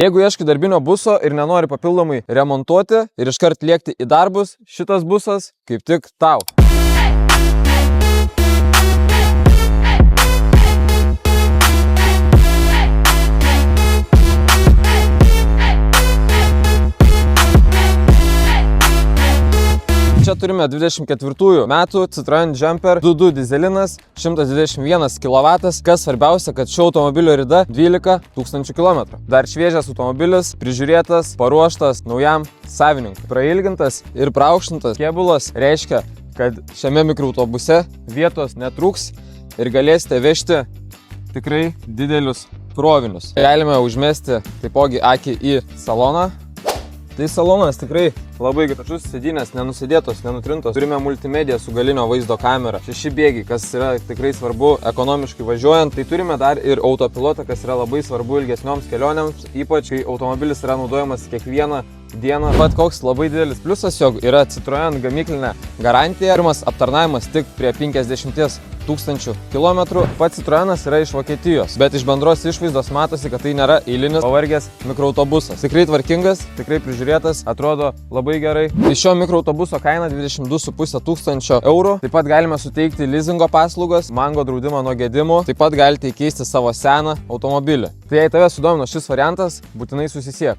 Jeigu ieškai darbinio buso ir nenori papildomai remontuoti ir iškart lėkti į darbus, šitas busas kaip tik tau. Čia turime 24 metų Citroen Jumper 2.2 dizelinas, 121 kW. Kas svarbiausia, kad šio automobilio rida 12 000 km. Dar šviežias automobilis, prižiūrėtas, paruoštas naujam savininkui. Prailgintas ir praaukštintas kėbulas reiškia, kad šiame mikroautobuse vietos netrūks ir galėsite vežti tikrai didelius krovinius. Galime užmesti taipogi akį į saloną. Tai salonas tikrai labai gražus, sėdynės nenusėdėtos, nenutrintos. Turime multimediją su galinio vaizdo kamera. 6 bėgiai, kas yra tikrai svarbu ekonomiškai važiuojant. Tai turime dar ir autopilotą, kas yra labai svarbu ilgesnioms kelionėms, ypač kai automobilis yra naudojamas kiekvieną dieną. Pat koks labai didelis pliusas, jog yra Citroen gamyklinė garantija. Pirmas aptarnavimas tik prie 50 000 km. Pats Citroenas yra iš Vokietijos, bet iš bendros išvaizdos matosi, kad tai nėra eilinis pavargęs mikroautobusas. Tikrai tvarkingas, tikrai prižiūrėtas, atrodo labai gerai. Tai šio mikroautobuso kaina 22 500 eurų. Taip pat galime suteikti lizingo paslaugas, mango draudimą nuo gedimų. Taip pat galite įkeisti savo seną automobilį. Tai jei tave sudomino šis variantas, būtinai susisiek.